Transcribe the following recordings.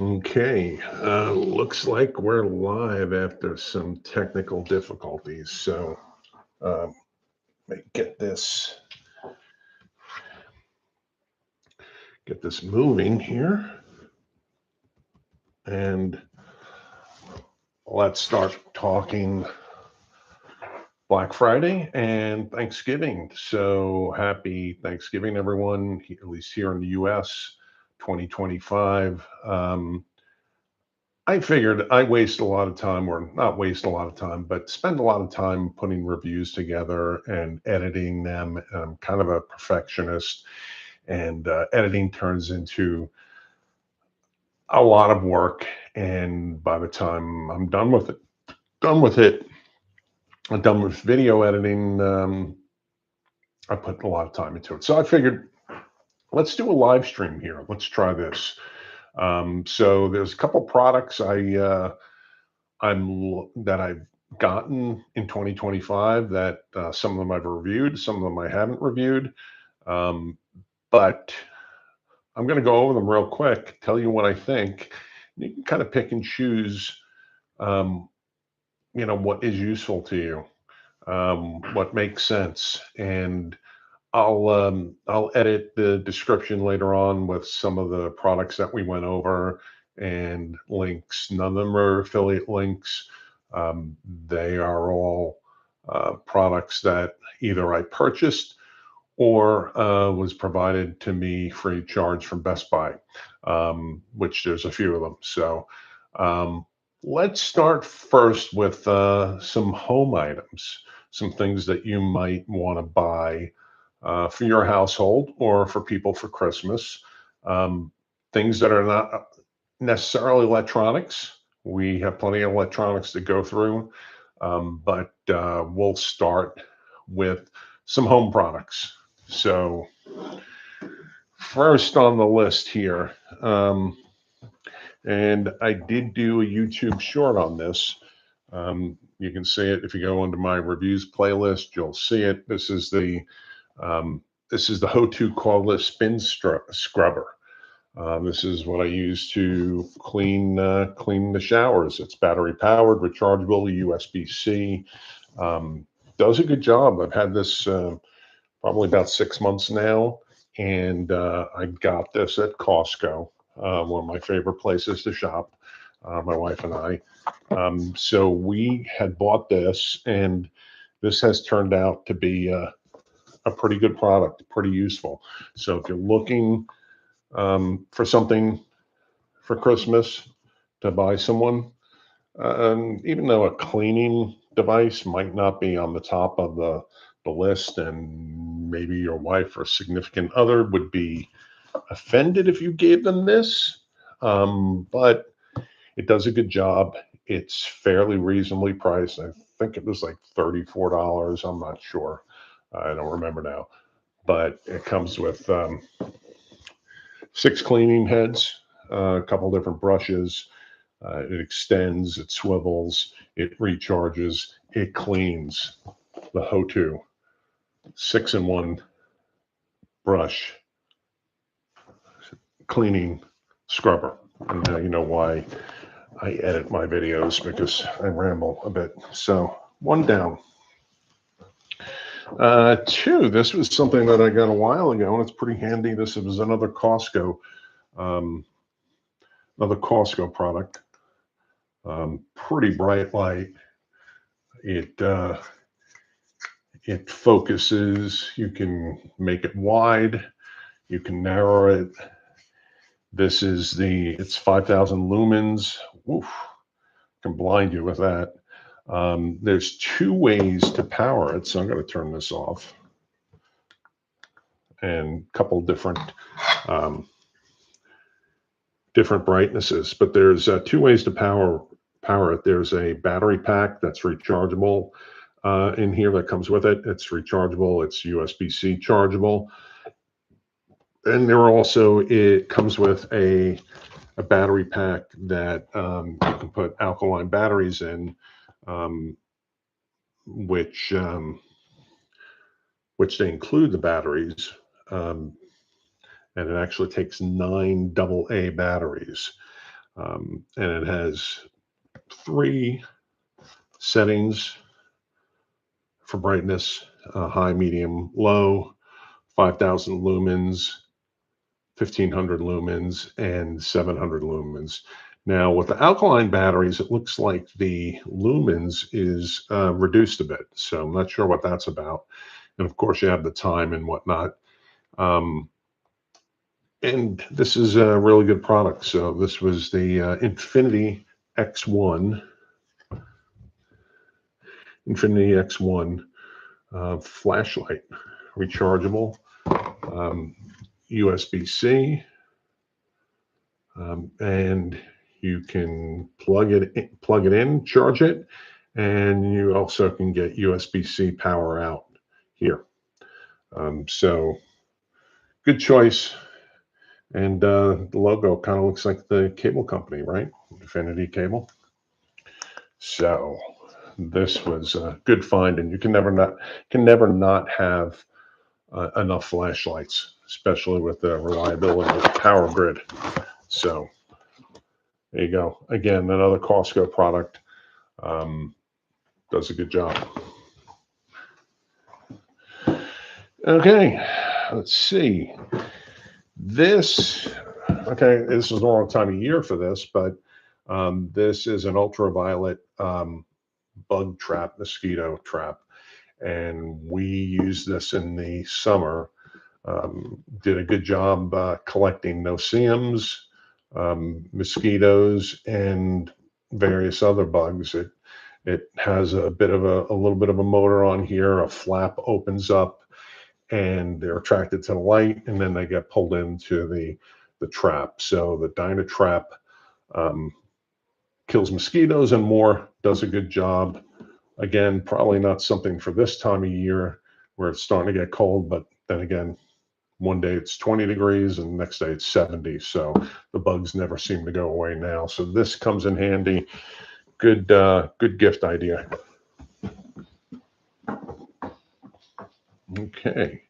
Okay, looks like we're live after some technical difficulties. So, let me get this moving here, and let's start talking Black Friday and Thanksgiving. So happy Thanksgiving, everyone, at least here in the US, 2025. I figured I waste a lot of time, or not waste a lot of time, but spend a lot of time putting reviews together and editing them. I'm kind of a perfectionist, and editing turns into a lot of work. And by the time I'm done with it, I'm done with video editing. I put a lot of time into it. So I figured, let's do a live stream here. Let's try this. So there's a couple products that I've gotten in 2025 that some of them I've reviewed, some of them I haven't reviewed. But I'm going to go over them real quick, tell you what I think. You can kind of pick and choose, um, what is useful to you, what makes sense, and I'll edit the description later on with some of the products that we went over and links. None of them are affiliate links. They are all products that either I purchased or was provided to me free of charge from Best Buy, which there's a few of them. So um, let's start first with some home items, some things that you might want to buy for your household or for people for Christmas. Um, Things that are not necessarily electronics. We have plenty of electronics to go through, but we'll start with some home products. So, first on the list here, and I did do a YouTube short on this. You can see it if you go into my reviews playlist. You'll see it. Um, this is the Hoto Coreless Spin Scrubber. This is what I use to clean the showers. It's battery powered, rechargeable, USB-C. Um, does a good job. I've had this probably about 6 months now, and I got this at Costco, one of my favorite places to shop. My wife and I. So we had bought this, and this has turned out to be a pretty good product, pretty useful. So if you're looking for something for Christmas to buy someone, even though a cleaning device might not be on the top of the list, and maybe your wife or significant other would be offended if you gave them this, but it does a good job. It's fairly reasonably priced. I think it was like $34. I'm not sure. I don't remember now. But it comes with 6 cleaning heads, a couple different brushes. It extends, it swivels, it recharges, it cleans. The Hoto 6-in-1 brush cleaning scrubber. And now you know why I edit my videos, because I ramble a bit. So one down. Two, this was something that I got a while ago, and it's pretty handy. This was um, another Costco product. Pretty bright light. It it focuses. You can make it wide. You can narrow it. It's 5,000 lumens. Oof, can blind you with that. There's 2 ways to power it, so I'm going to turn this off. And a couple different different brightnesses, but there's 2 ways to power it. There's a battery pack that's rechargeable in here that comes with it. It's rechargeable. It's USB-C chargeable, and it comes with a battery pack that you can put alkaline batteries in, um, which they include the batteries, um, and it actually takes 9 AA batteries. And it has 3 settings for brightness, high, medium, low, 5,000 lumens, 1,500 lumens, and 700 lumens. Now, with the alkaline batteries, it looks like the lumens is reduced a bit. So I'm not sure what that's about. And of course, you have the time and whatnot. And this is a really good product. So this was the Infinity X1 flashlight, rechargeable, USB-C, and you can plug it in, charge it, and you also can get USB-C power out here. So good choice. And the logo kind of looks like the cable company, right? Infinity Cable. So this was a good find, and you can never not have enough flashlights, especially with the reliability of the power grid. So there you go. Again, another Costco product. Does a good job. Okay, let's see. This is the wrong time of year for this, but this is an ultraviolet bug trap, mosquito trap. And we used this in the summer. Did a good job collecting no seeums, mosquitoes, and various other bugs. It has a little bit of a motor on here. A flap opens up, and they're attracted to the light, and then they get pulled into the trap. So the Dynatrap kills mosquitoes and more. Does a good job. Again, probably not something for this time of year where it's starting to get cold, but then again, one day it's 20 degrees and the next day it's 70. So the bugs never seem to go away now. So this comes in handy. Good gift idea. Okay.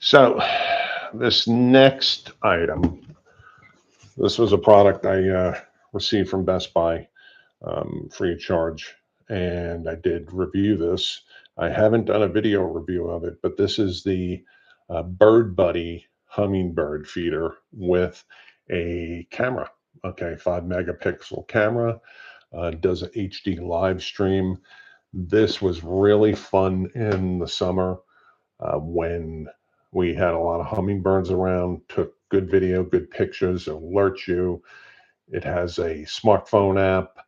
So this next item, this was a product I received from Best Buy, free of charge. And I did review this. I haven't done a video review of it, but this is the BirdBuddy Hummingbird feeder with a camera. Okay, 5 megapixel camera, does an HD live stream. This was really fun in the summer when we had a lot of hummingbirds around, took good video, good pictures, alert you. It has a smartphone app.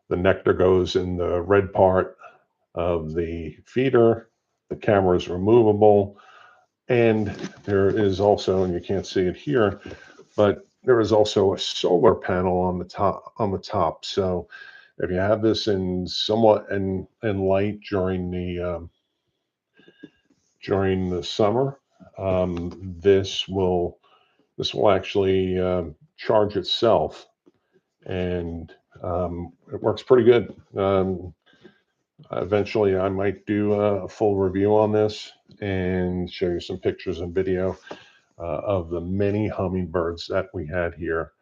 The nectar goes in the red part of the feeder. The camera is removable. And there is also, and you can't see it here, but there is also a solar panel on the top. So if you have this in somewhat in light during the summer, this will actually charge itself, and it works pretty good. Eventually, I might do a full review on this and show you some pictures and video of the many hummingbirds that we had here.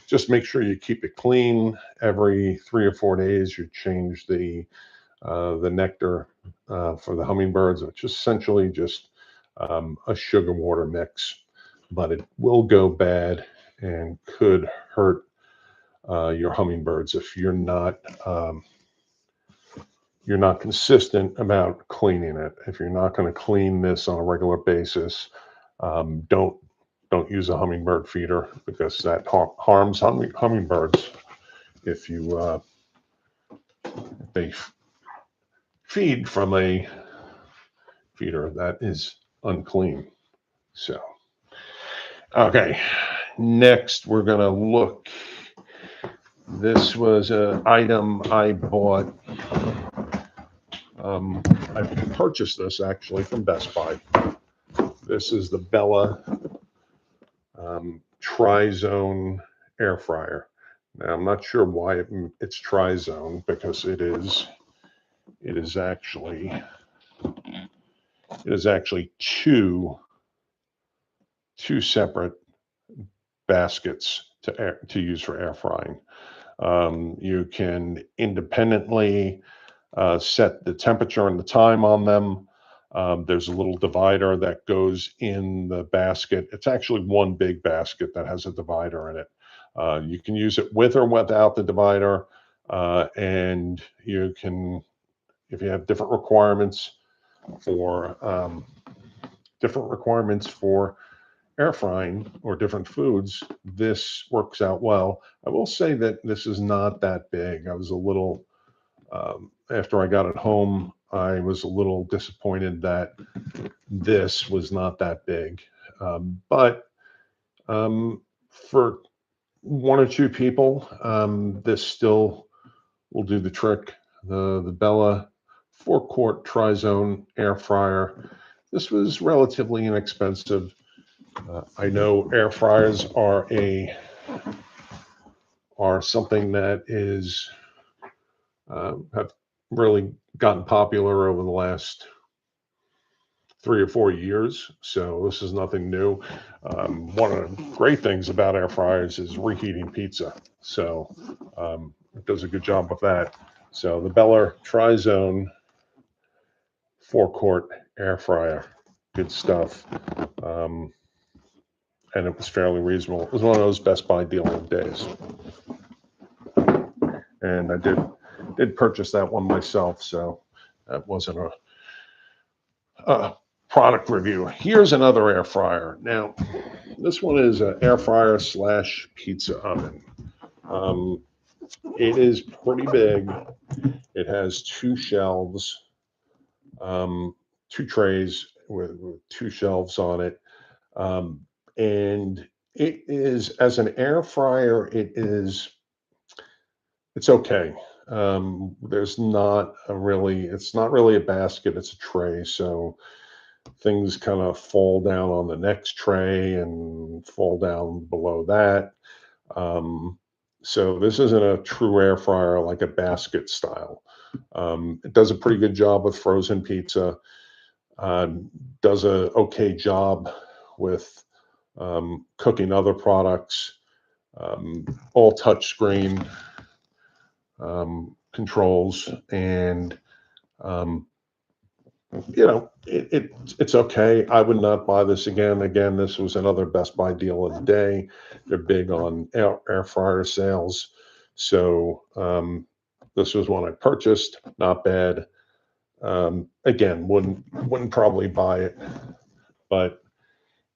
Just make sure you keep it clean. Every 3 or 4 days, you change the nectar for the hummingbirds, which is essentially just a sugar water mix, but it will go bad and could hurt your hummingbirds if you're not consistent about cleaning it. If you're not going to clean this on a regular basis, don't use a hummingbird feeder, because that harms hummingbirds. If they feed from a feeder that is unclean. So, okay, next we're going to look. This was an item I bought. I purchased this actually from Best Buy. This is the Bella TriZone air fryer. Now, I'm not sure why it's TriZone, because it is actually two separate baskets to use for air frying. You can independently set the temperature and the time on them. There's a little divider that goes in the basket. It's actually one big basket that has a divider in it. You can use it with or without the divider, and you can, if you have different requirements for air frying or different foods, this works out well. I will say that this is not that big. I was a little, after I got it home, I was a little disappointed that this was not that big. But for one or two people, this still will do the trick. The Bella 4-quart TriZone air fryer. This was relatively inexpensive. I know air fryers are something that is have really gotten popular over the last 3 or 4 years. So this is nothing new. One of the great things about air fryers is reheating pizza. So it does a good job with that. So the Bella TriZone 4-quart air fryer, good stuff. And it was fairly reasonable. It was one of those Best Buy dealing days. And I did purchase that one myself, so that wasn't a product review. Here's another air fryer. Now, this one is an air fryer / pizza oven. It is pretty big. It has 2 shelves, 2 trays with 2 shelves on it. And it is, as an air fryer, it's okay. There's not it's not really a basket, it's a tray. So things kind of fall down on the next tray and fall down below that. So this isn't a true air fryer like a basket style. It does a pretty good job with frozen pizza. Does a okay job with cooking other products. All touchscreen controls, and it's okay. I would not buy this again. Again, this was another Best Buy deal of the day. They're big on air fryer sales, so this was one I purchased. Not bad. Again, wouldn't probably buy it, but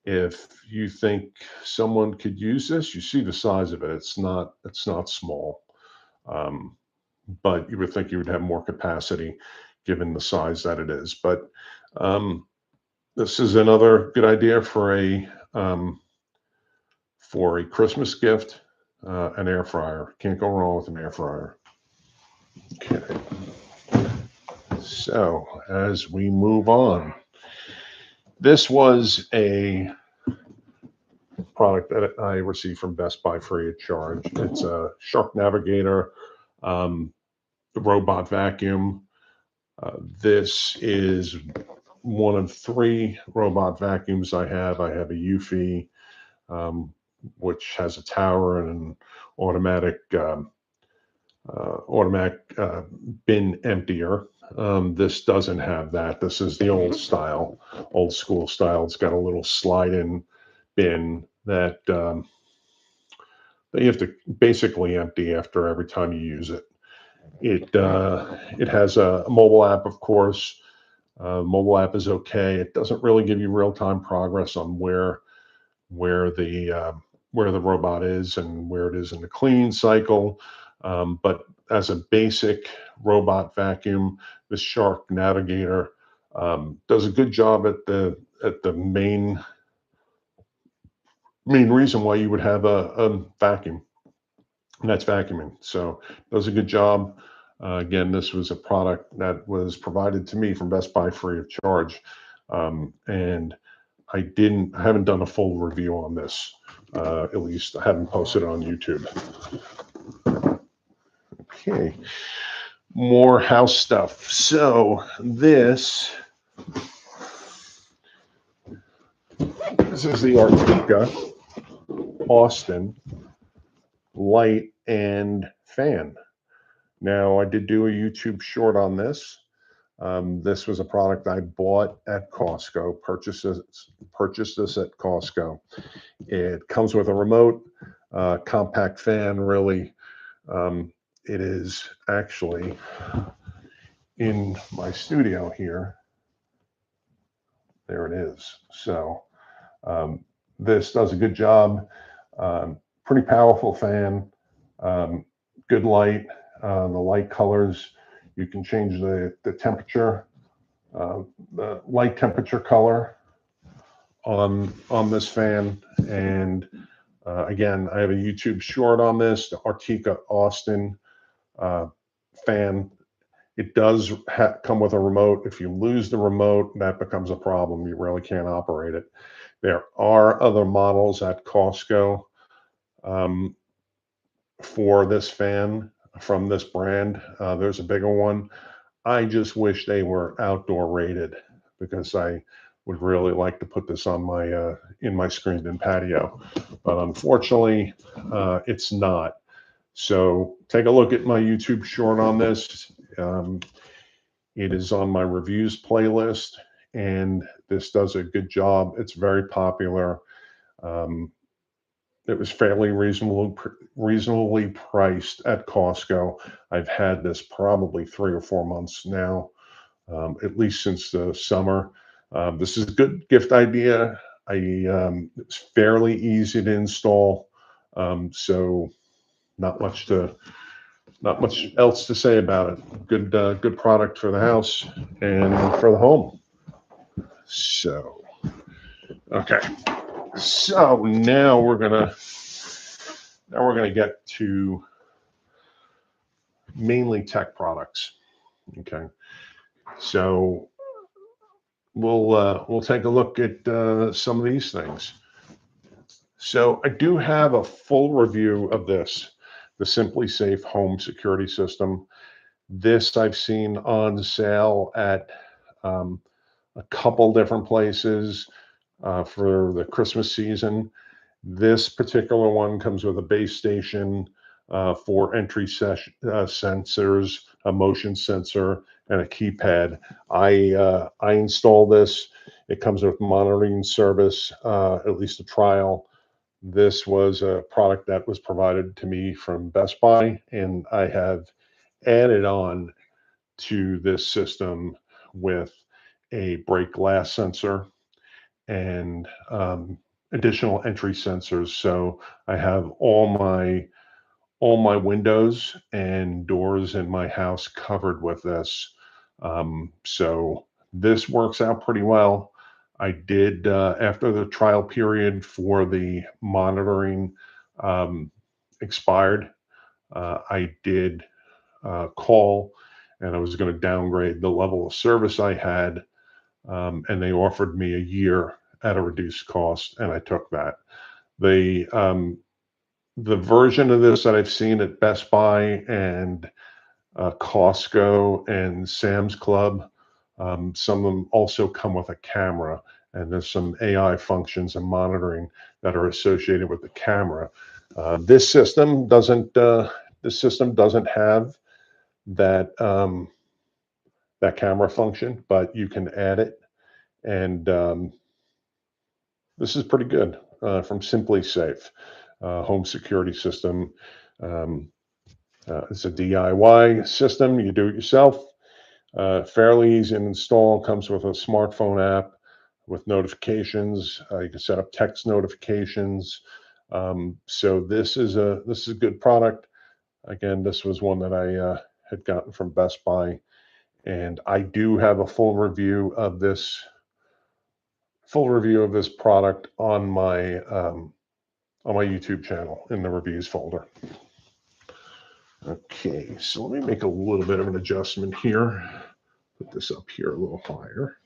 if you think someone could use this, you see the size of it. It's not small, but you would think you would have more capacity given the size that it is. But this is another good idea for a Christmas gift, an air fryer. Can't go wrong with an air fryer. Okay. So as we move on, this was a product that I received from Best Buy free of charge. It's a Shark Navigator robot vacuum. This is one of 3 robot vacuums I have. I have a Eufy, which has a tower and an automatic bin emptier. This doesn't have that. This is the old school style. It's got a little slide-in bin that you have to basically empty after every time you use it. It has a mobile app, of course. Mobile app is okay. It doesn't really give you real-time progress on where the robot is and where it is in the clean cycle. But as a basic robot vacuum, this Shark Navigator does a good job at the main reason why you would have a vacuum, and that's vacuuming. So does a good job. Again, this was a product that was provided to me from Best Buy free of charge, and I haven't done a full review on this. At least I haven't posted it on YouTube. Okay, more house stuff. So this is the Artika Austin light and fan. Now, I did do a YouTube short on this. This was a product I bought at Costco, purchased this at Costco. It comes with a remote, compact fan, really. It is actually in my studio here. There it is. So this does a good job. Pretty powerful fan, good light. The light colors, you can change the temperature, the light temperature color on this fan. And again, I have a YouTube short on this, the Artika Austin fan. It does come with a remote. If you lose the remote, that becomes a problem. You really can't operate it. There are other models at Costco for this fan from this brand. There's a bigger one. I just wish they were outdoor rated, because I would really like to put this on my in my screened-in patio, but unfortunately, it's not. So take a look at my YouTube short on this. It is on my reviews playlist, and this does a good job. It's very popular. It was fairly reasonably priced at Costco. I've had this probably 3 or 4 months now, at least since the summer. This is a good gift idea. It's fairly easy to install, so not much else to say about it. Good product for the house and for the home. So, okay. So now we're gonna get to mainly tech products. Okay. So we'll take a look at some of these things. So I do have a full review of this, the Simplisafe home security system. This I've seen on sale at a couple different places for the Christmas season. This particular one comes with a base station, 4 entry sensors, a motion sensor, and a keypad. I installed this. It comes with monitoring service, at least a trial. This was a product that was provided to me from Best Buy, and I have added on to this system with a brake glass sensor and additional entry sensors. So I have all my windows and doors in my house covered with this. So this works out pretty well. I did, after the trial period for the monitoring expired, I did call, and I was going to downgrade the level of service I had, and they offered me a year at a reduced cost, and I took that. The version of this that I've seen at Best Buy and Costco and Sam's Club, some of them also come with a camera, and there's some AI functions and monitoring that are associated with the camera. This system doesn't have that that camera function, but you can add it, and this is pretty good from Simplisafe home security system. It's a DIY system. You do it yourself. Fairly easy to install. Comes with a smartphone app with notifications. You can set up text notifications. So this is a good product. Again, this was one that I had gotten from Best Buy, and I do have a full review of this product on my YouTube channel in the reviews folder. Okay, so let me make a little bit of an adjustment here. Put this up here a little higher.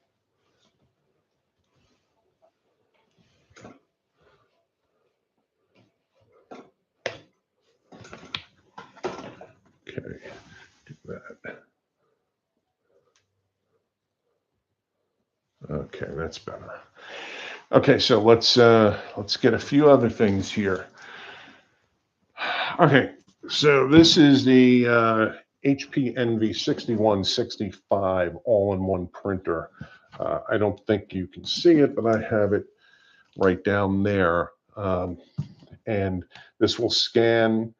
Okay, do that. Okay, that's better. Okay, so let's get a few other things here. Okay, so this is the HP Envy 6165 all-in-one printer. I don't think you can see it, but I have it right down there. And this will scan,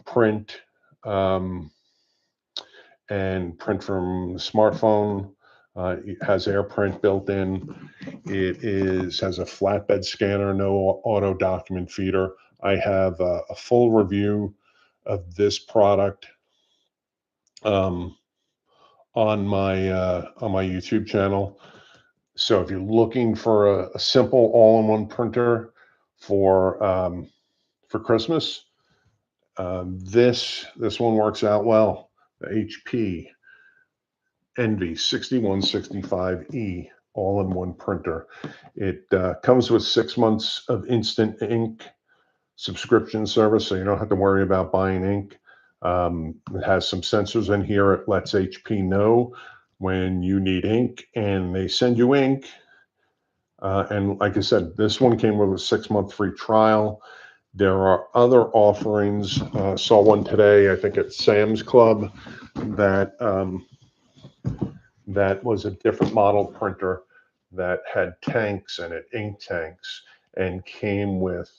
print, and print from the smartphone. It has AirPrint built in. It has a flatbed scanner, no auto document feeder. I have a full review of this product on my YouTube channel. So if you're looking for a simple all-in-one printer for Christmas, this one works out well. The HP Envy 6165E all-in-one printer. It comes with 6 months of instant ink subscription service, so you don't have to worry about buying ink. It has some sensors in here. It lets HP know when you need ink, and they send you ink. And like I said, this one came with a 6-month free trial. There are other offerings. Saw one today, I think at Sam's Club, that was a different model printer that had tanks in it, ink tanks, and came with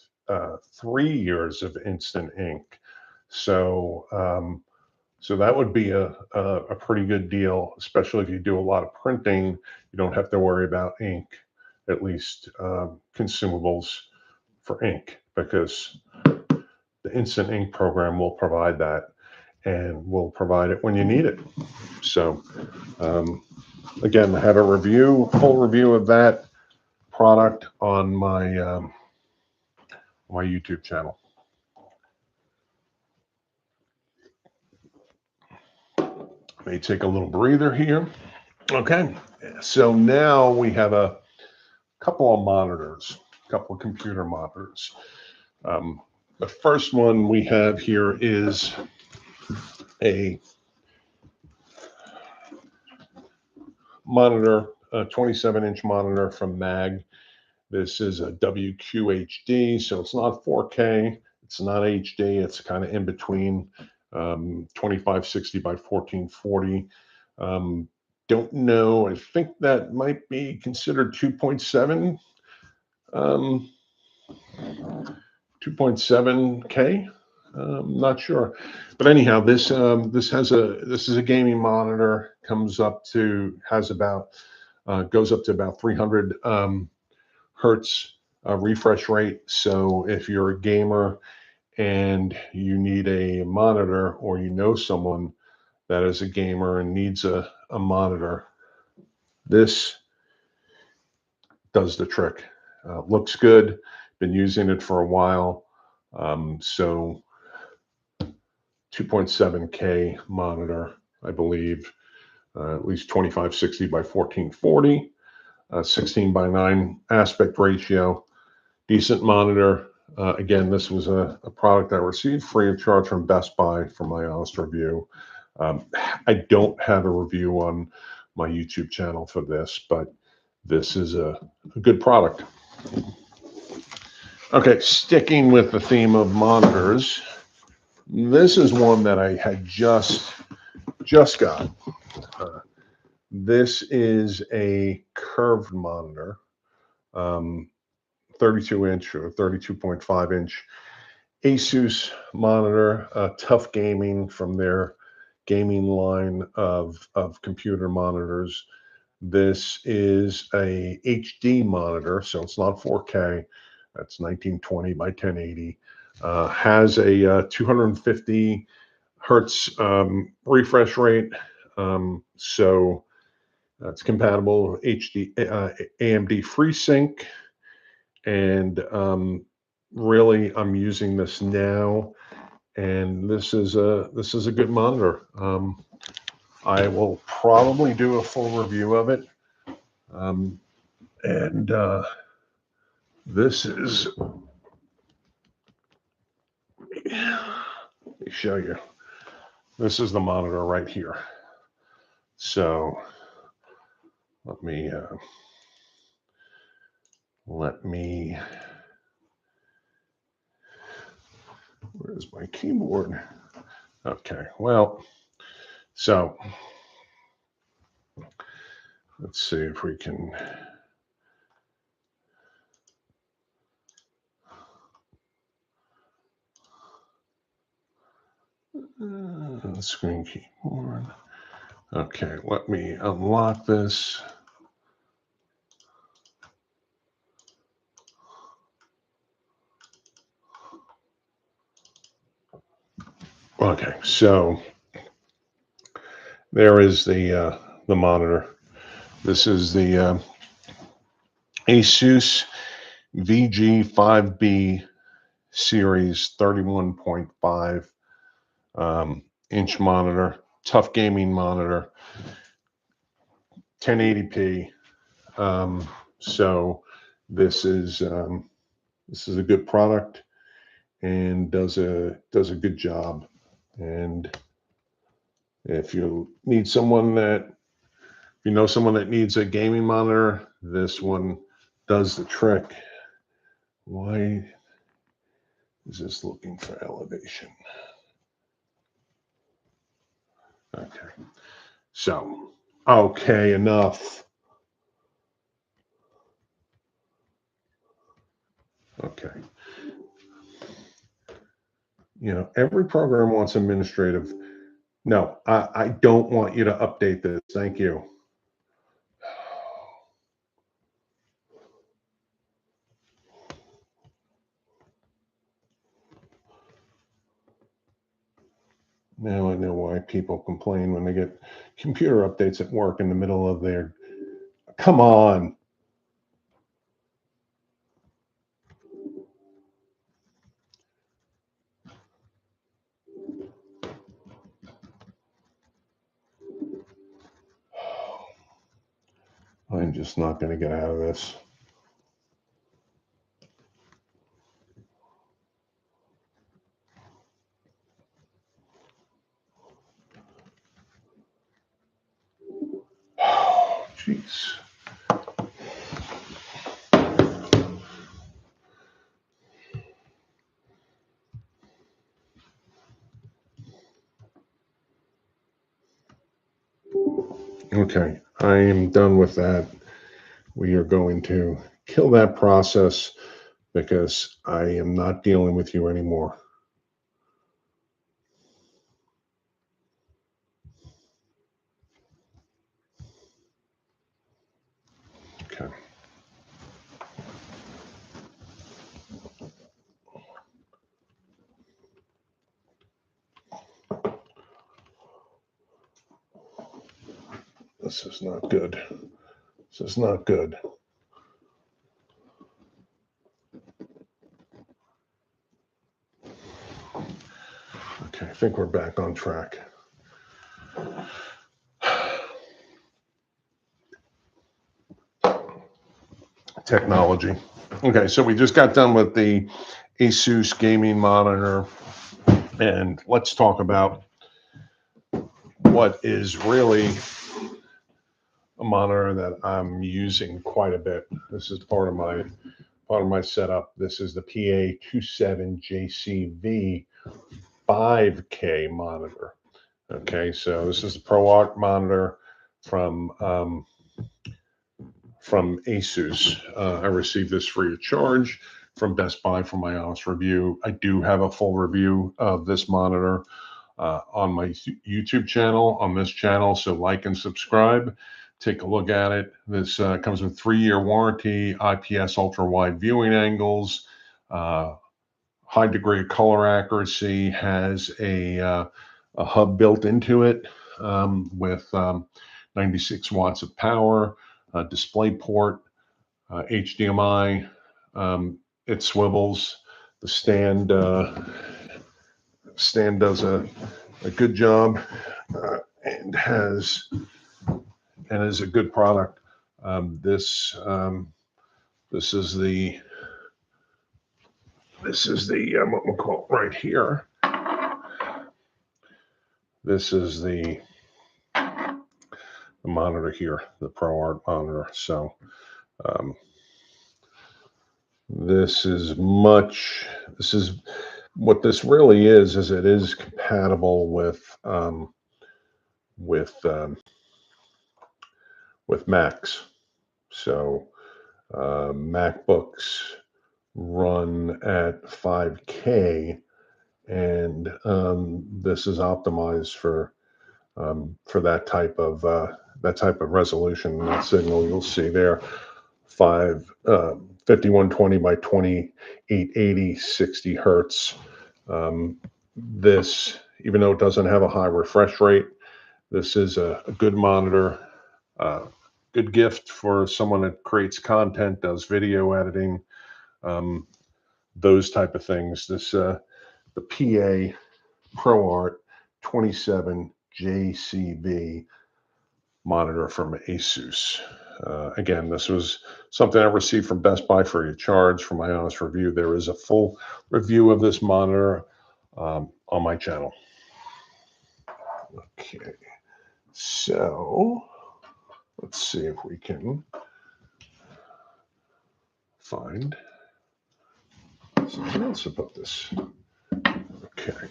3 years of instant ink. So so that would be a pretty good deal, especially if you do a lot of printing. You don't have to worry about ink, at least consumables for ink, because the instant ink program will provide that, and will provide it when you need it. So again, I have a full review of that product on my my YouTube channel. May take a little breather here. Okay, so now we have a couple of monitors, a couple of computer monitors. The first one we have here is a monitor, a 27-inch monitor from MAG. This is a WQHD, so it's not 4K, it's not HD, it's kind of in between, 2560 by 1440. Don't know, I think that might be considered 2.7, 2.7K. Not sure, but anyhow, this is a gaming monitor. Goes up to about 300 hertz refresh rate. So if you're a gamer and you need a monitor, or you know someone that is a gamer and needs a monitor, this does the trick. Looks good. Been using it for a while. So 2.7K monitor, I believe, at least 2560 by 1440, 16:9 aspect ratio, decent monitor. Again, this was a product I received free of charge from Best Buy for my honest review. I don't have a review on my YouTube channel for this, but this is a good product. Okay, sticking with the theme of monitors, this is one that I had just got. This is a curved monitor, 32-inch or 32.5-inch ASUS monitor, Tuf Gaming, from their gaming line of computer monitors. This is a HD monitor, so it's not 4K. That's 1920 by 1080. Has a 250 hertz refresh rate, so it's compatible with HD AMD FreeSync, and really I'm using this now, and this is a good monitor. I will probably do a full review of it, and this is, let me show you. This is the monitor right here. So let me Where's my keyboard? Okay, well, so let's see if we can. Screen keyboard. Okay, let me unlock this. Okay, so there is the monitor. This is the ASUS VG5B series 31.5 inch monitor, tough gaming monitor, 1080p. So this is a good product and does a good job. And if you need someone that, if you know someone that needs a gaming monitor, this one does the trick. Why is this looking for elevation? Okay. So, okay, enough. Okay. You know, every program wants administrative. No, I don't want you to update this. Thank you. Now I know why people complain when they get computer updates at work in the middle of their, come on. I'm just not going to get out of this. Jeez. Okay, I am done with that. We are going to kill that process because I am not dealing with you anymore. Okay. This is not good. This is not good. Okay, I think we're back on track. Technology. Okay, so we just got done with the ASUS gaming monitor, and let's talk about what is really a monitor that I'm using quite a bit. This is part of my setup. This is the PA27JCV 5K monitor. Okay, so this is the ProArt monitor from ASUS. I received this free of charge from Best Buy for my honest review. I do have a full review of this monitor on my YouTube channel, on this channel, so like and subscribe. Take a look at it. This comes with 3-year warranty, IPS ultra wide viewing angles, high degree of color accuracy, has a hub built into it with 96 watts of power, display port, HDMI. It swivels. The stand does a good job and is a good product. This is the what we'll call it right here. This is the monitor here, the ProArt monitor. So this is what this really is it is compatible with Macs. So MacBooks run at 5K, and this is optimized for that type of resolution. That signal you'll see there, 5120 by 2880, 60 hertz. This, even though it doesn't have a high refresh rate, this is a good monitor, good gift for someone that creates content, does video editing, those type of things. This the PA ProArt 27 JCB monitor from ASUS. Again, this was something I received from Best Buy free of charge for my honest review. There is a full review of this monitor on my channel. Okay, so let's see if we can find something else about this. Okay.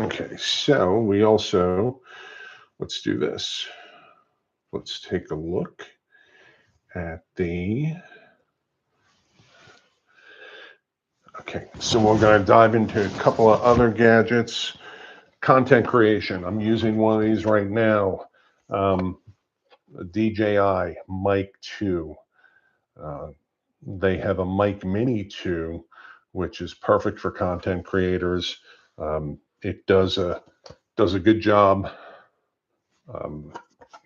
Okay, so we also, let's do this. Let's take a look at the, okay, so we're going to dive into a couple of other gadgets. Content creation. I'm using one of these right now, a DJI Mic 2. They have a Mic Mini 2, which is perfect for content creators. It does a good job.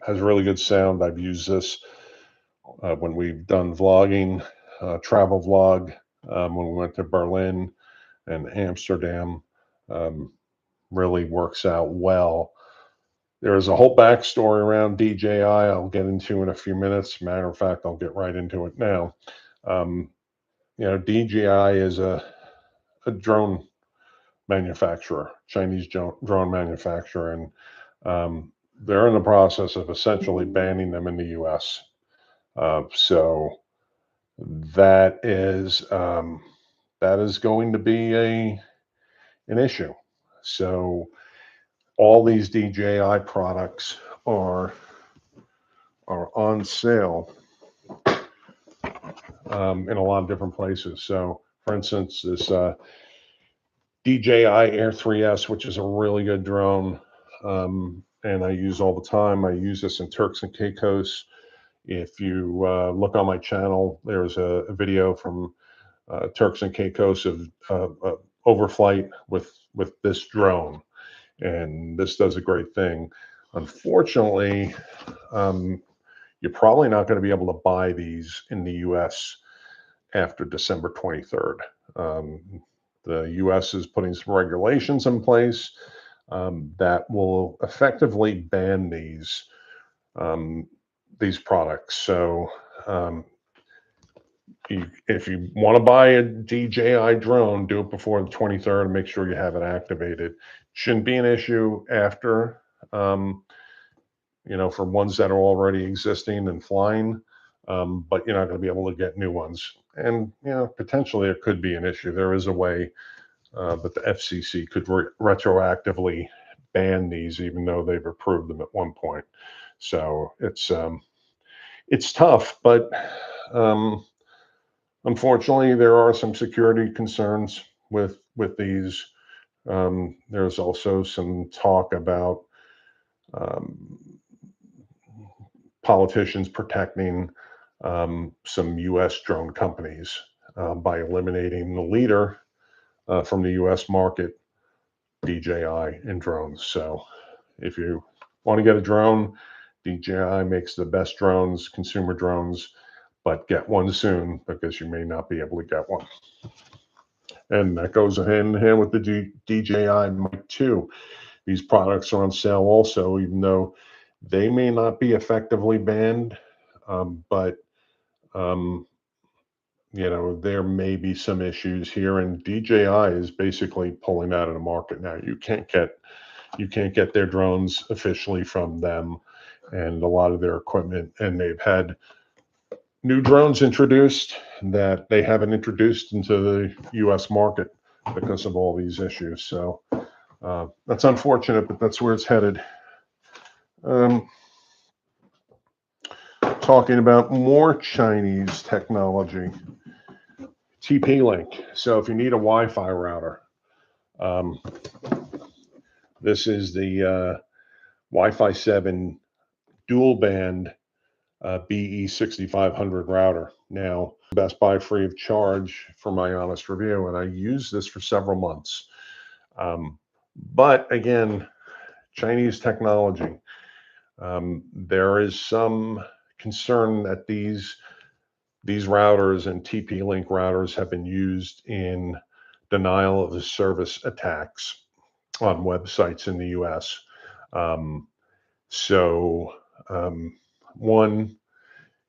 Has really good sound. I've used this when we've done vlogging, travel vlog, when we went to Berlin and Amsterdam. Really works out well. There's a whole backstory around DJI I'll get into in a few minutes. Matter of fact, I'll get right into it now. You know, DJI is a drone manufacturer, Chinese drone manufacturer, and they're in the process of essentially banning them in the U.S. So that is going to be an issue. So all these DJI products are on sale in a lot of different places. So, for instance, this DJI Air3s, which is a really good drone, and I use all the time. I use this in Turks and Caicos. If you look on my channel, there's a video from Turks and Caicos of overflight with this drone, and this does a great thing. Unfortunately, you're probably not going to be able to buy these in the U.S. after December 23rd. The U.S. is putting some regulations in place that will effectively ban these products. So if you want to buy a DJI drone, do it before the 23rd and make sure you have it activated. Shouldn't be an issue after, you know, for ones that are already existing and flying, but you're not going to be able to get new ones. And, you know, potentially it could be an issue. There is a way that the FCC could retroactively ban these, even though they've approved them at one point. So it's tough, but unfortunately, there are some security concerns with these. There's also some talk about politicians protecting some U.S. drone companies by eliminating the leader from the U.S. market, DJI, in drones. So if you want to get a drone, DJI makes the best drones, consumer drones, but get one soon because you may not be able to get one. And that goes hand in hand with the DJI Mic 2. These products are on sale also, even though they may not be effectively banned, but you know, there may be some issues here, and DJI is basically pulling out of the market now. You can't get their drones officially from them and a lot of their equipment, and they've had new drones introduced that they haven't introduced into the US market because of all these issues. So that's unfortunate, but that's where it's headed. Talking about more Chinese technology, TP-Link. So if you need a Wi-Fi router, this is the Wi-Fi 7 dual band BE6500 router. Now, Best Buy free of charge for my honest review, and I used this for several months. But again, Chinese technology. There is some concern that these routers and TP-Link routers have been used in denial of service attacks on websites in the US. One,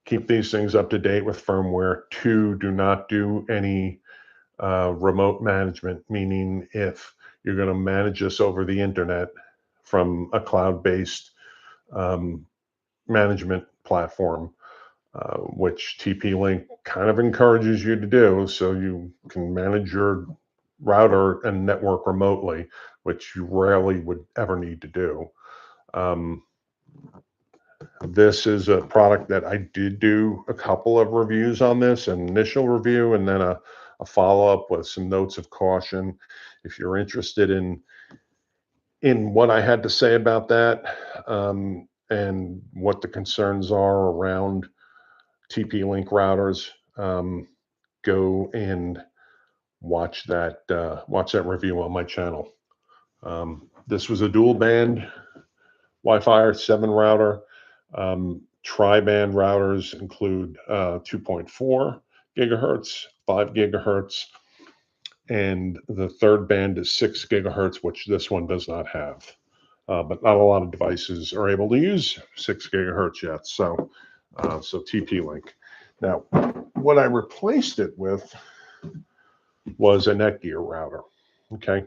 keep these things up to date with firmware. Two, do not do any remote management, meaning if you're going to manage this over the internet from a cloud-based management platform, which TP-Link kind of encourages you to do, so you can manage your router and network remotely, which you rarely would ever need to do. This is a product that I did do a couple of reviews on this, an initial review and then a follow-up with some notes of caution. If you're interested in what I had to say about that, and what the concerns are around TP-Link routers, go and watch that review on my channel. This was a dual band Wi-Fi 7 router. Tri-band routers include 2.4 gigahertz, 5 gigahertz, and the third band is 6 gigahertz, which this one does not have. But not a lot of devices are able to use 6 gigahertz yet. So TP-Link. Now, what I replaced it with was a Netgear router. Okay,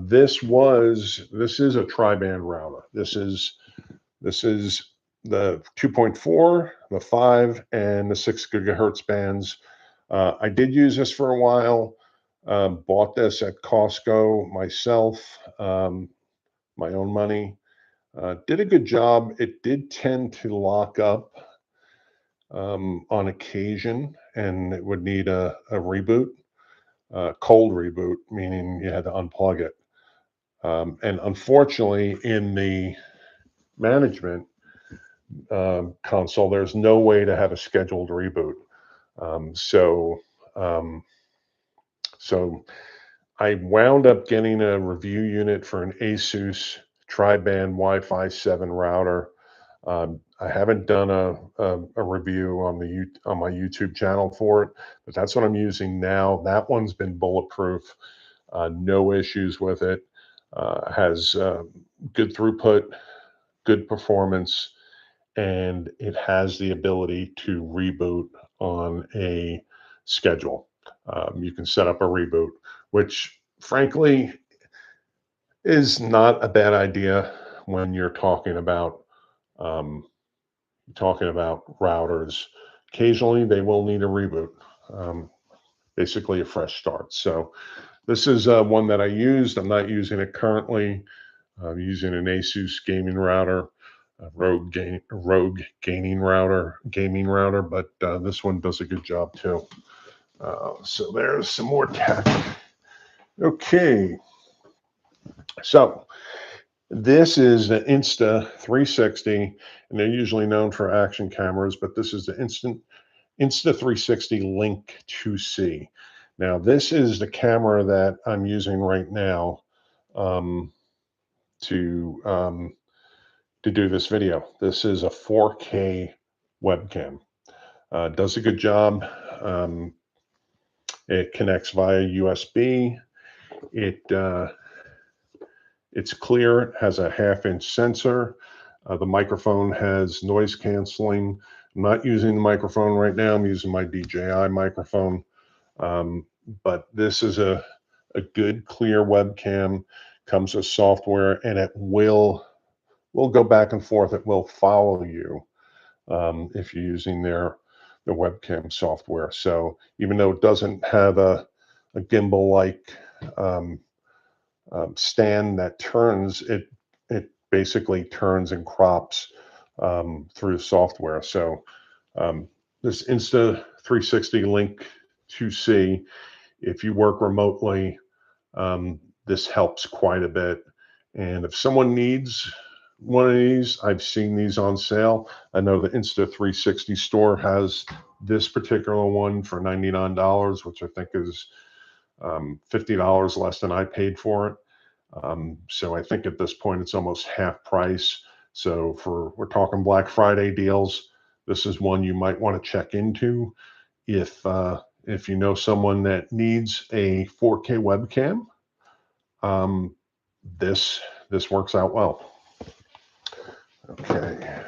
this is a tri-band router. This is the 2.4, the 5, and the 6 gigahertz bands. I did use this for a while. Bought this at Costco myself, my own money. Did a good job. It did tend to lock up on occasion, and it would need a reboot, cold reboot, meaning you had to unplug it. And unfortunately, in the management console, there's no way to have a scheduled reboot. So I wound up getting a review unit for an ASUS tri-band Wi-Fi 7 router. I haven't done a review on my YouTube channel for it, but that's what I'm using now. That one's been bulletproof, no issues with it. Has good throughput, good performance, and it has the ability to reboot on a schedule. You can set up a reboot, which frankly is not a bad idea when you're talking about routers. Occasionally, they will need a reboot, basically a fresh start. So this is one that I used. I'm not using it currently. I'm using an ASUS gaming router, Rogue gaming router, but this one does a good job too. So there's some more tech. Okay, so this is the Insta360, and they're usually known for action cameras, but this is the Insta360 Link 2C. Now, this is the camera that I'm using right now to do this video. This is a 4K webcam. Does a good job. It connects via USB. It's clear, has a 1/2-inch sensor. The microphone has noise canceling. I'm not using the microphone right now. I'm using my DJI microphone. But this is a good clear webcam, comes with software, and it will go back and forth. It will follow you if you're using the webcam software. So even though it doesn't have a gimbal-like stand that turns, it basically turns and crops through software. So this Insta360 Link 2C, if you work remotely, this helps quite a bit. And if someone needs one of these, I've seen these on sale. I know the Insta360 store has this particular one for $99, which I think is $50 less than I paid for it. So I think at this point it's almost half price. So we're talking Black Friday deals, this is one you might want to check into if you know someone that needs a 4K webcam. This works out well. Okay.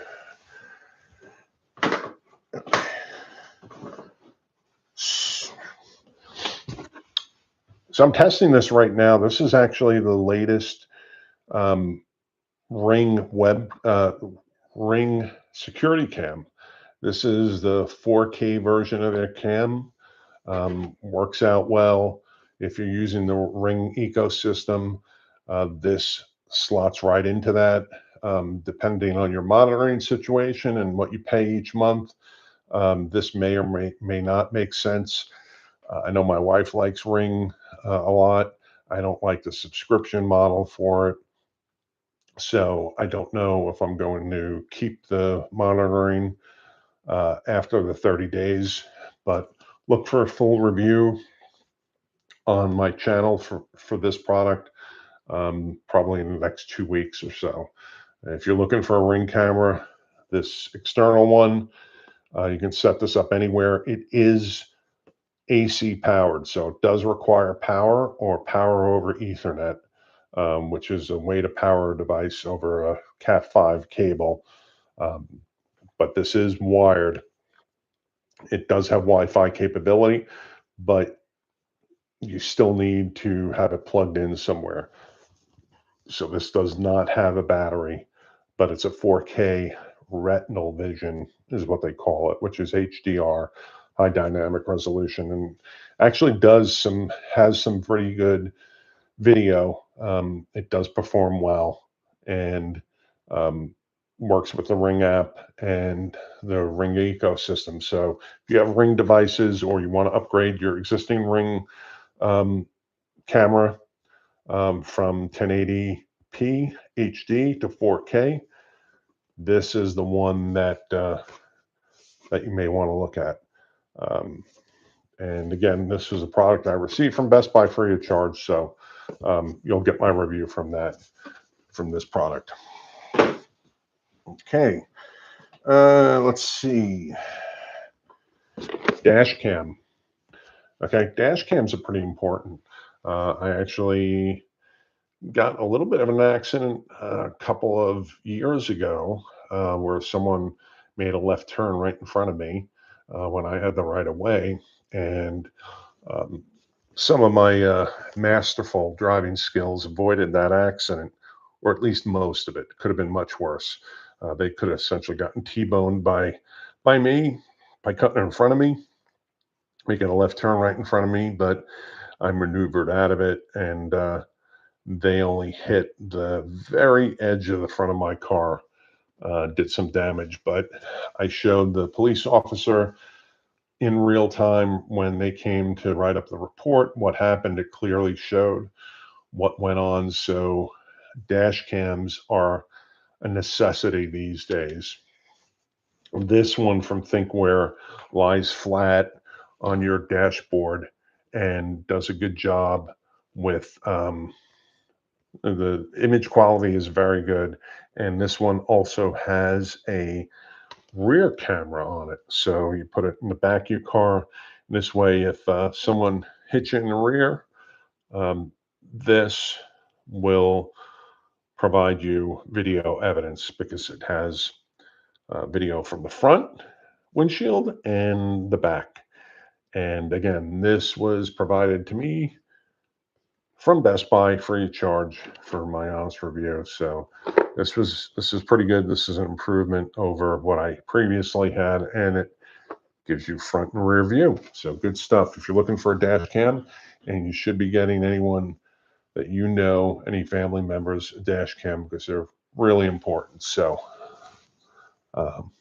So I'm testing this right now. This is actually the latest Ring Ring security cam. This is the 4K version of their cam. Works out well. If you're using the Ring ecosystem, this slots right into that. Depending on your monitoring situation and what you pay each month, this may or may not make sense. I know my wife likes Ring a lot. I don't like the subscription model for it. So I don't know if I'm going to keep the monitoring after the 30 days, but look for a full review on my channel for this product, probably in the next 2 weeks or so. If you're looking for a Ring camera, this external one, you can set this up anywhere. It is AC powered, so it does require power or power over Ethernet, which is a way to power a device over a Cat5 cable. But this is wired. It does have Wi-Fi capability, but you still need to have it plugged in somewhere. So this does not have a battery, but it's a 4K retinal vision is what they call it, which is HDR, high dynamic resolution, and actually has some pretty good video. It does perform well, and works with the Ring app and the Ring ecosystem. So if you have Ring devices or you want to upgrade your existing Ring camera from 1080p HD to 4K, this is the one that you may want to look at. And again, this is a product I received from Best Buy free of charge, so you'll get my review from this product. Okay, let's see. Dashcam. Okay, Dashcams are pretty important. I actually got a little bit of an accident a couple of years ago where someone made a left turn right in front of me when I had the right of way, and some of my masterful driving skills avoided that accident, or at least most of it. Could have been much worse. They could have essentially gotten T-boned by me by cutting in front of me, making a left turn right in front of me, but I maneuvered out of it, and they only hit the very edge of the front of my car, did some damage. But I showed the police officer in real time when they came to write up the report what happened. It clearly showed what went on. So dash cams are a necessity these days. This one from Thinkware lies flat on your dashboard and does a good job with the image quality is very good. And this one also has a rear camera on it. So you put it in the back of your car. This way, if someone hits you in the rear, this will provide you video evidence because it has video from the front windshield and the back. And again, this was provided to me from Best Buy free of charge for my honest review. So this is pretty good. This is an improvement over what I previously had, and it gives you front and rear view. So good stuff. If you're looking for a dash cam, and you should be getting anyone that you know, any family members, a dash cam, because they're really important. So um,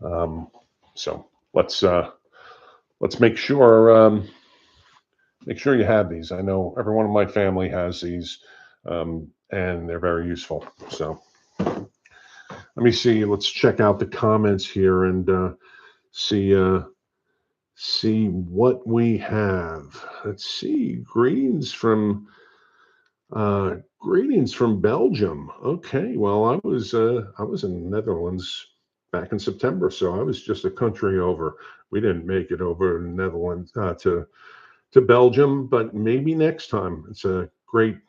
um, so let's make sure you have these. I know everyone in my family has these, and they're very useful. So let me see. Let's check out the comments here and see what we have. Let's see. Greetings from Belgium. Okay. Well, I was in the Netherlands back in September, so I was just a country over. We didn't make it over to the Netherlands to Belgium, but maybe next time. It's a great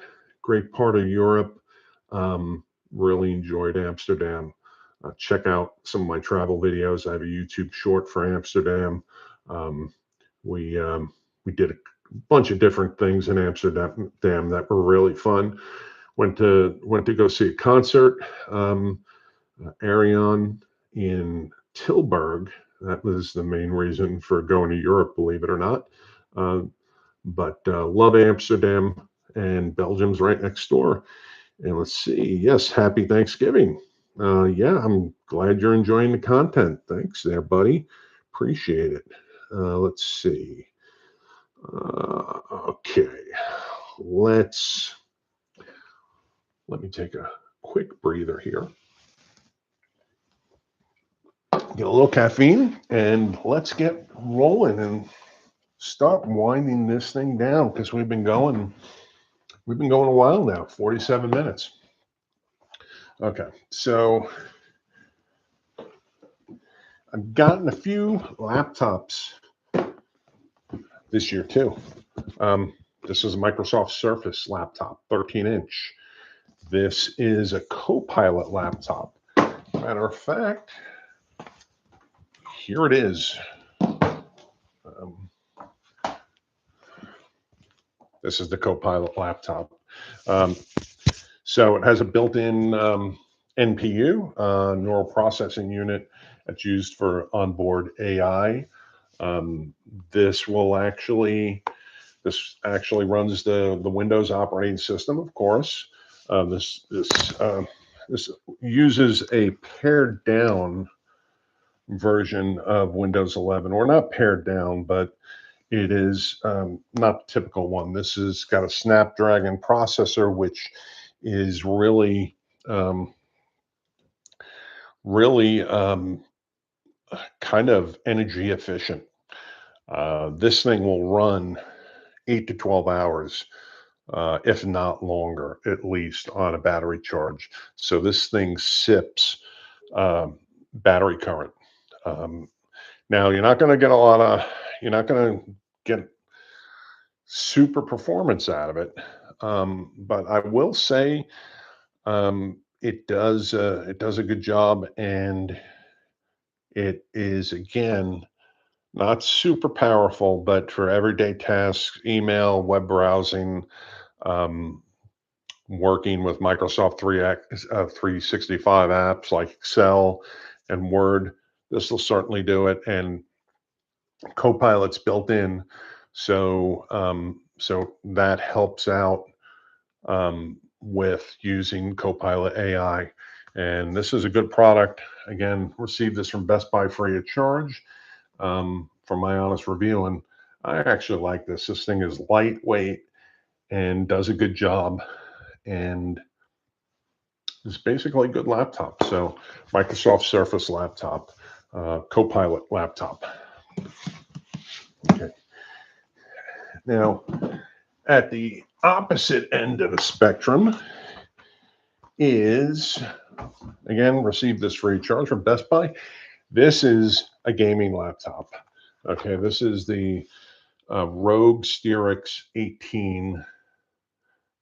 part of Europe. Really enjoyed Amsterdam. Check out some of my travel videos. I have a YouTube short for Amsterdam. Um, we did a bunch of different things in Amsterdam that were really fun. Went to go see a concert. Arion in Tilburg. That was the main reason for going to Europe, believe it or not. But love Amsterdam, and Belgium's right next door. And let's see. Yes, happy Thanksgiving. Yeah, I'm glad you're enjoying the content. Thanks there, buddy. Appreciate it. Let's see. Okay. Let me take a quick breather here. Get a little caffeine, and let's get rolling and start winding this thing down, because we've been going a while now, 47 minutes. Okay, so I've gotten a few laptops this year too. This is a Microsoft Surface laptop, 13-inch. This is a CoPilot laptop. Matter of fact, here it is. This is the CoPilot laptop. So it has a built-in NPU, neural processing unit, that's used for onboard AI. This actually runs the Windows operating system, of course. This uses a pared down version of Windows 11, or not pared down, but it is not the typical one. This has got a Snapdragon processor, which is really kind of energy efficient. This thing will run 8 to 12 hours, if not longer, at least, on a battery charge. So this thing sips battery current. Now you're not going to get super performance out of it, but I will say it does a good job, and it is, again, not super powerful, but for everyday tasks, email, web browsing, working with Microsoft 365 apps like Excel and Word, this will certainly do it. And CoPilot's built in, so that helps out with using CoPilot AI. And this is a good product. Again, received this from Best Buy free of charge, for my honest review, and I actually like this. This thing is lightweight and does a good job, and it's basically a good laptop. So Microsoft Surface laptop, CoPilot laptop. Okay. Now, at the opposite end of the spectrum is, again, received this free charge from Best Buy. This is a gaming laptop. Okay, this is the Rogue Strix 18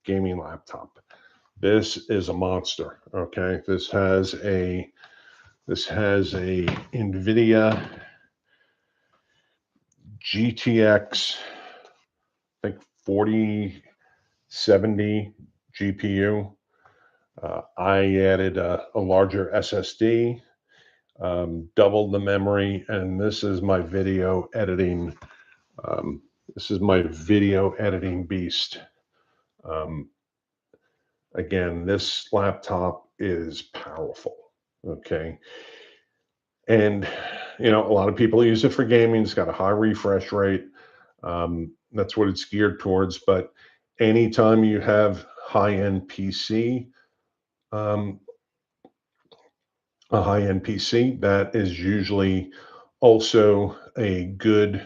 gaming laptop. This is a monster. Okay, this has a This has a NVIDIA GTX, I think 4070 GPU. I added a larger SSD, doubled the memory, and this is my video editing. This is my video editing beast. Again, this laptop is powerful. Okay. And, you know, a lot of people use it for gaming. It's got a high refresh rate. That's what it's geared towards. But anytime you have high-end PC, a high-end PC, that is usually also a good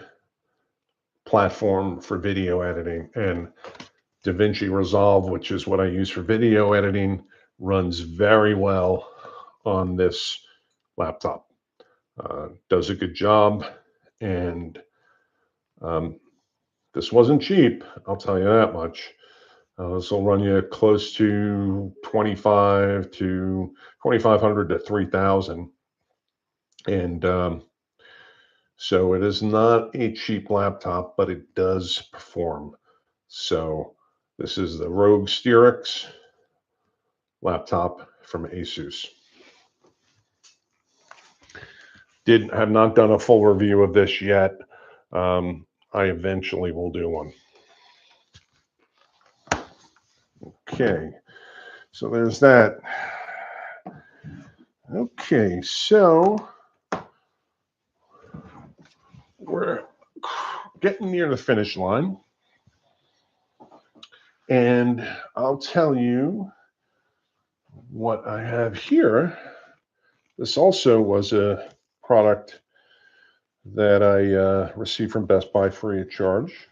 platform for video editing. And DaVinci Resolve, which is what I use for video editing, runs very well on this laptop. Does a good job, and this wasn't cheap, I'll tell you that much. This will run you close to 25 to 2,500 to 3,000, and so it is not a cheap laptop, but it does perform. So this is the Rogue Strix laptop from ASUS. Have not done a full review of this yet. I eventually will do one. Okay, so there's that. Okay, so we're getting near the finish line, and I'll tell you what I have here. This also was a product that I received from Best Buy free of charge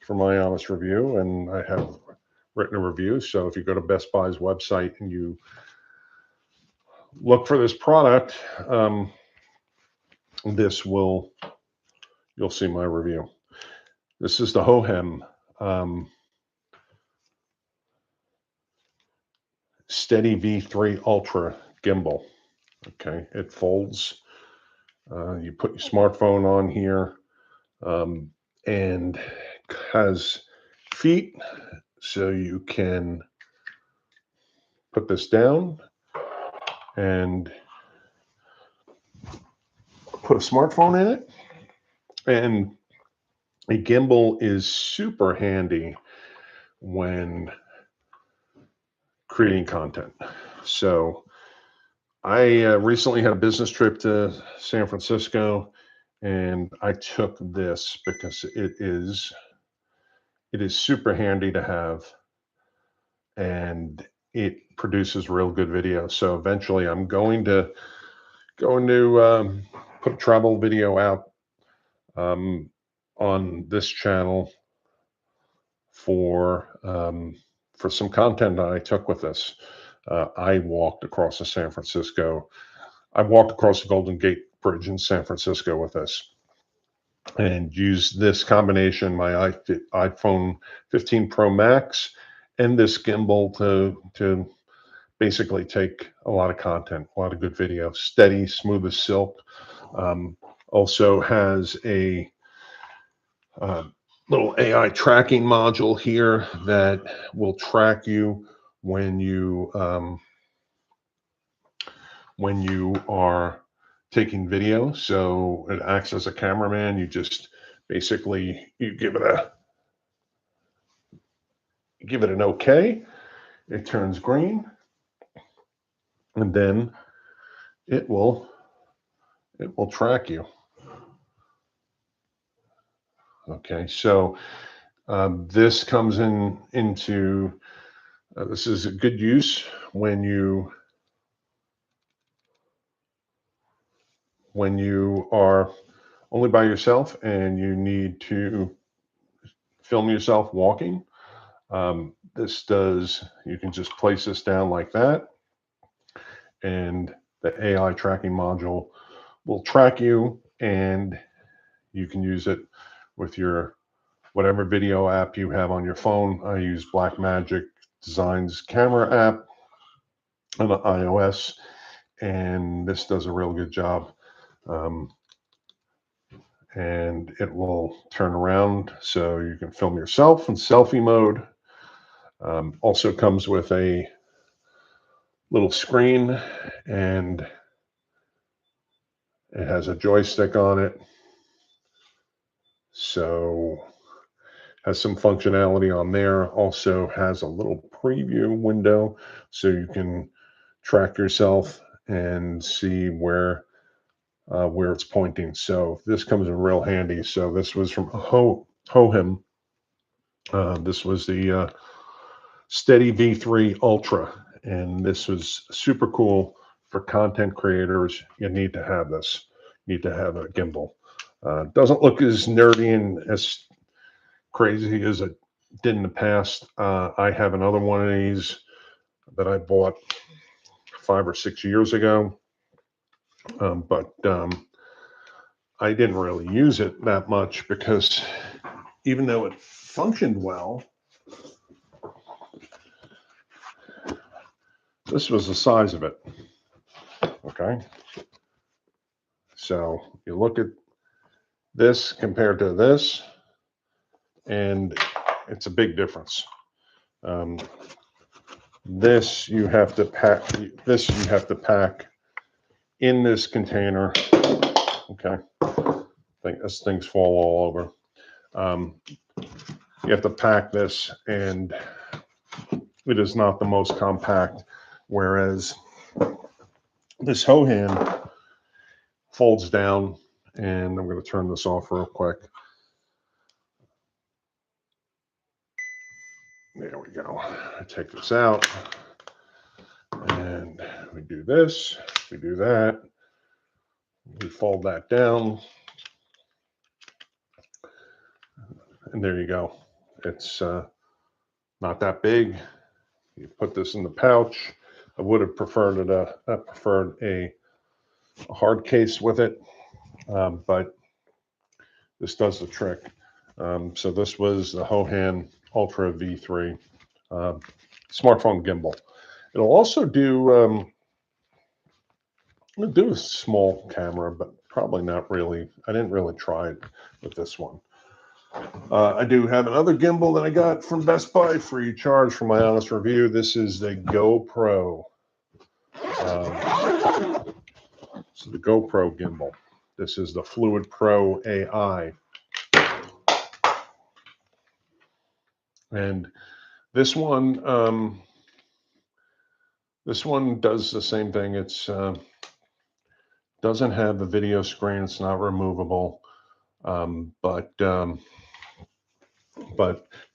for my honest review, and I have written a review. So if you go to Best Buy's website and you look for this product, you'll see my review. This is the Hohem Steady V3 Ultra gimbal. Okay, it folds. You put your smartphone on here, and has feet, so you can put this down and put a smartphone in it. And a gimbal is super handy when creating content. So I recently had a business trip to San Francisco, and I took this because it is super handy to have, and it produces real good video. So eventually I'm going to put a travel video out on this channel for some content that I took with this. I walked across the Golden Gate Bridge in San Francisco with this, and used this combination, my iPhone 15 Pro Max and this gimbal to basically take a lot of content, a lot of good video, steady, smooth as silk. Also has a little AI tracking module here that will track you when you are taking video. So it acts as a cameraman. You just basically give it an okay. It turns green, and then it will track you. Okay, so this comes into this is a good use when you are only by yourself and you need to film yourself walking. You can just place this down like that, and the AI tracking module will track you, and you can use it with your whatever video app you have on your phone. I use Blackmagic Design's camera app on the iOS, and this does a real good job. And it will turn around so you can film yourself in selfie mode. Also comes with a little screen, and it has a joystick on it. So has some functionality on there. Also has a little preview window so you can track yourself and see where it's pointing. So this comes in real handy. So this was from Hohem. This was the Steady V3 Ultra, and this was super cool for content creators. You need to have this. You need to have a gimbal. Doesn't look as nerdy and as crazy as it did in the past. I have another one of these that I bought 5 or 6 years ago, but I didn't really use it that much because even though it functioned well, this was the size of it. Okay. So you look at this compared to this, and it's a big difference. This you have to pack. This you have to pack in this container. Okay, I think this things fall all over. You have to pack this, and it is not the most compact. Whereas this Hohem folds down, and I'm going to turn this off real quick. There we go. I take this out, and we do this, we do that, we fold that down, and there you go. It's not that big. You put this in the pouch. I would have preferred a hard case with it, but this does the trick. So this was the Hohem Ultra V3 smartphone gimbal. It'll also do a small camera, but probably not really. I didn't really try it with this one. I do have another gimbal that I got from Best Buy, free charge for my honest review. This is the GoPro. So the GoPro gimbal. This is the Fluid Pro AI. And this one does the same thing. It's doesn't have the video screen. It's not removable, but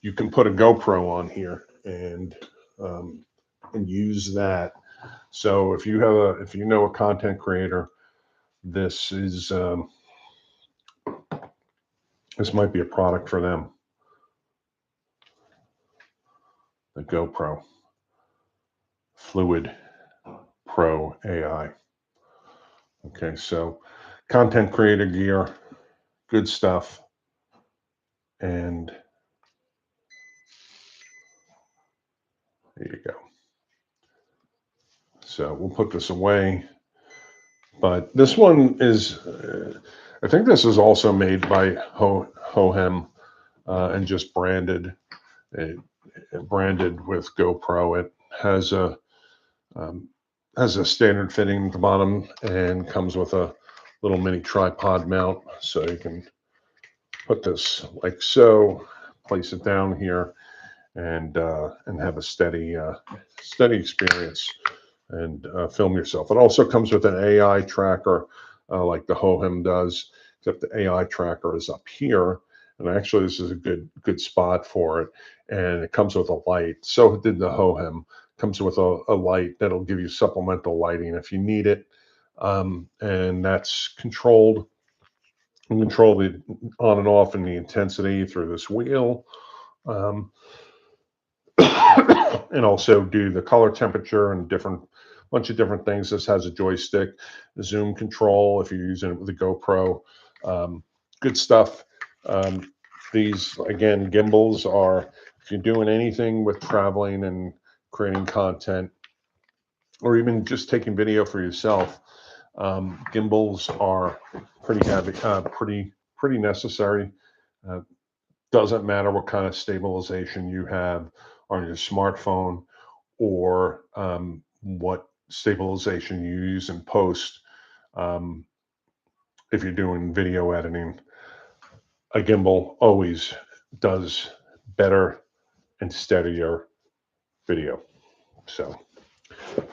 you can put a GoPro on here and use that. So if you know a content creator, this might be a product for them. The GoPro Fluid Pro AI. Okay, so content creator gear, good stuff. And there you go. So we'll put this away. But this one is, I think this is also made by Hohem and just branded with GoPro. It has a standard fitting at the bottom and comes with a little mini tripod mount, so you can put this like so, place it down here, and have a steady experience and film yourself. It also comes with an AI tracker like the Hohem does, except the AI tracker is up here. And actually, this is a good spot for it. And it comes with a light. So did the Hohem. Comes with a light that'll give you supplemental lighting if you need it. And that's controlled. You control the on and off and the intensity through this wheel. And also do the color temperature and bunch of different things. This has a joystick, the zoom control if you're using it with a GoPro. Good stuff. These, again, gimbals are, if you're doing anything with traveling and creating content, or even just taking video for yourself, gimbals are pretty heavy, pretty necessary. Doesn't matter what kind of stabilization you have on your smartphone or what stabilization you use in post. If you're doing video editing, a gimbal always does better and steadier video. So,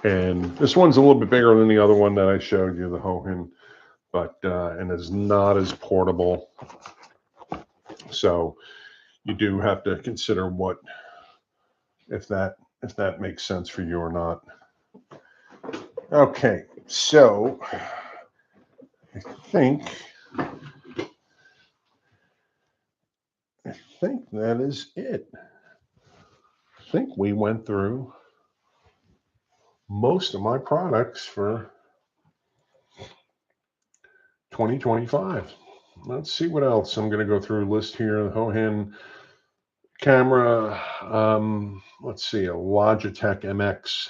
and this one's a little bit bigger than the other one that I showed you, the Hohem, but and is not as portable. So you do have to consider what if that makes sense for you or not. Okay, so I think that is it. I think we went through most of my products for 2025. Let's see what else. I'm going to go through a list here. The Hohem camera. Let's see, a Logitech MX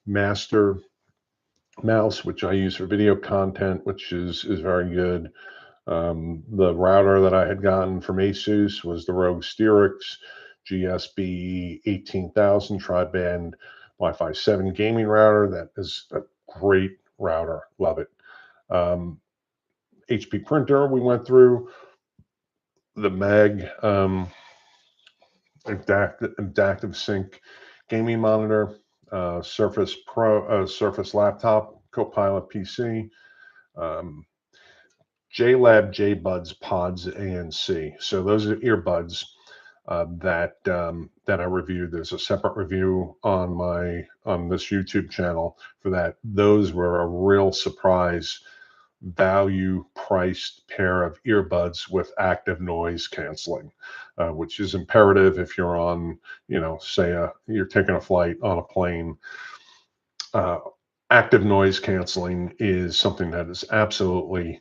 Master mouse, which I use for video content, which is very good. The router that I had gotten from ASUS was the Rogue Strix GSB 18000 tri-band Wi-Fi 7 gaming router. That is a great router. Love it. HP printer we went through. The Mag Adaptive Sync gaming monitor. Surface Pro, Surface laptop, CoPilot PC. JLab JBuds Pods ANC. So those are earbuds that I reviewed. There's a separate review on this YouTube channel for that. Those were a real surprise, value priced pair of earbuds with active noise canceling, which is imperative if you're on, say you're taking a flight on a plane. Active noise canceling is something that is absolutely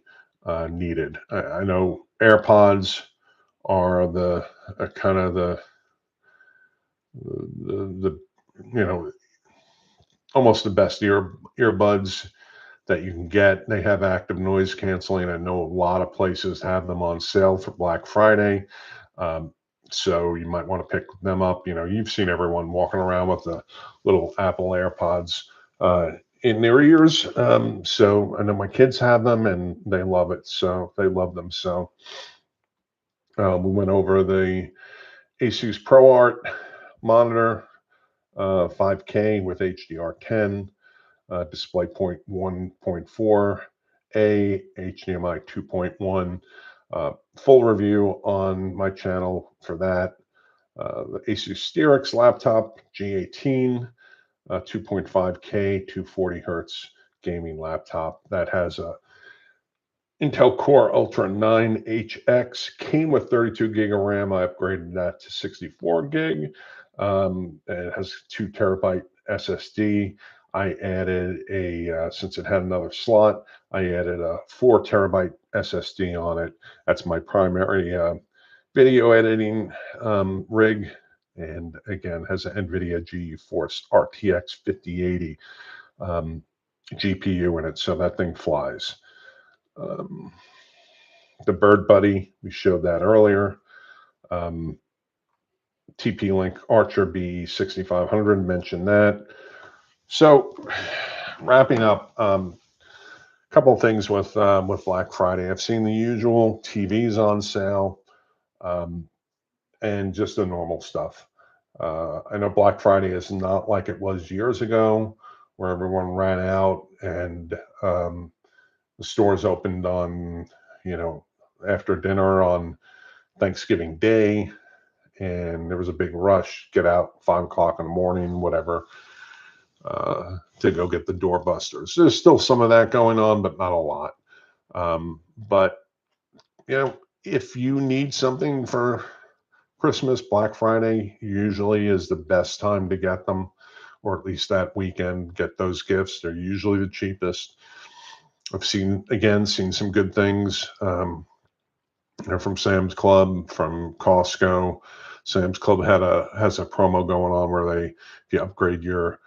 needed. I know AirPods are the kind of the almost the best earbuds that you can get. They have active noise canceling. I know a lot of places have them on sale for Black Friday. So you might want to pick them up. You've seen everyone walking around with the little Apple AirPods in their ears. So I know my kids have them and they love it. So they love them. So we went over the ASUS ProArt monitor, 5K with HDR10, DisplayPort 1.4A, HDMI 2.1. Full review on my channel for that. The ASUS Strix laptop, G18, 2.5K, 240 hertz gaming laptop that has a Intel Core Ultra 9HX, came with 32 gig of RAM. I upgraded that to 64 gig. It has 2 terabyte SSD. I added since it had another slot, I added a 4 terabyte SSD on it. That's my primary video editing rig. And again, has an NVIDIA GeForce RTX 5080 GPU in it. So that thing flies. The BirdBuddy, we showed that earlier. TP-Link Archer B6500, mentioned that. So wrapping up, a couple of things with Black Friday. I've seen the usual TVs on sale, and just the normal stuff. I know Black Friday is not like it was years ago, where everyone ran out and the stores opened on, after dinner on Thanksgiving Day, and there was a big rush, get out 5 o'clock in the morning, whatever, to go get the doorbusters. There's still some of that going on, but not a lot. But, if you need something for Christmas, Black Friday usually is the best time to get them, or at least that weekend, get those gifts. They're usually the cheapest. I've seen some good things from Sam's Club, from Costco. Sam's Club has a promo going on where if you upgrade your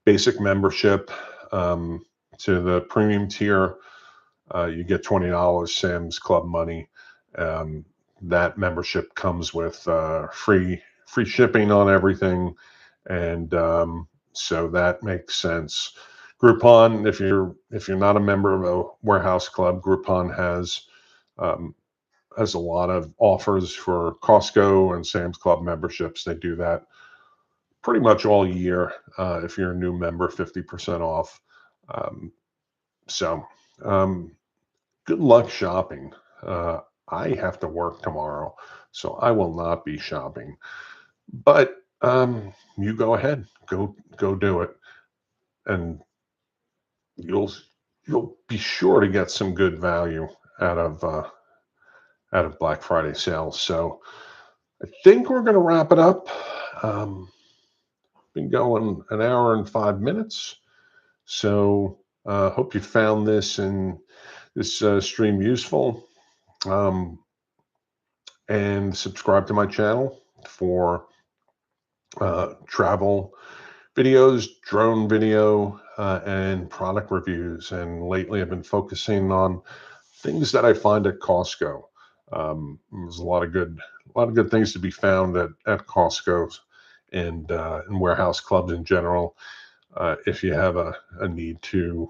basic membership to the premium tier, you get $20 Sam's Club money. That membership comes with free shipping on everything, and so that makes sense. Groupon, if you're not a member of a warehouse club, Groupon has a lot of offers for Costco and Sam's Club memberships. They do that pretty much all year. If you're a new member, 50% off. So good luck shopping. I have to work tomorrow, so I will not be shopping. But you go ahead, go do it, and you'll be sure to get some good value out of Black Friday sales. So I think we're going to wrap it up. Been going an hour and 5 minutes, so hope you found this stream useful. And subscribe to my channel for travel videos, drone video, and product reviews. And lately I've been focusing on things that I find at Costco. There's a lot of good things to be found at Costco and warehouse clubs in general. If you have a need to,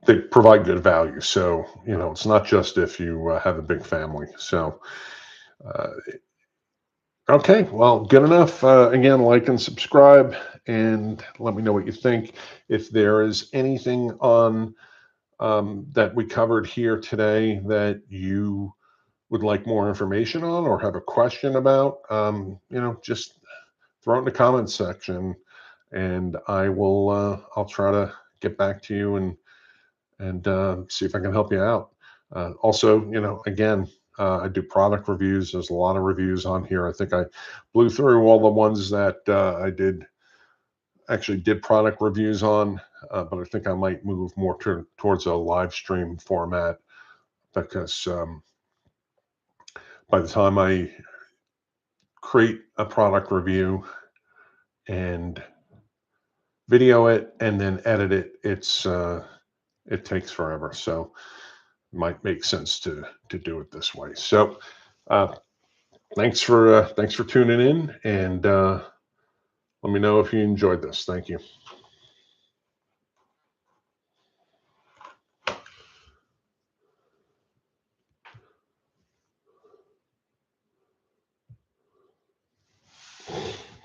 they provide good value. So, it's not just if you have a big family. So, okay, well, good enough. Again, like and subscribe, and let me know what you think. If there is anything on that we covered here today that you would like more information on or have a question about, just throw it in the comments section, and I'll try to get back to you and see if I can help you out. Also, again, I do product reviews. There's a lot of reviews on here. I think I blew through all the ones that I actually did product reviews on, but I think I might move more towards a live stream format, because by the time I create a product review and video it and then edit it, it takes forever. So it might make sense to do it this way. So thanks for tuning in, and let me know if you enjoyed this. Thank you.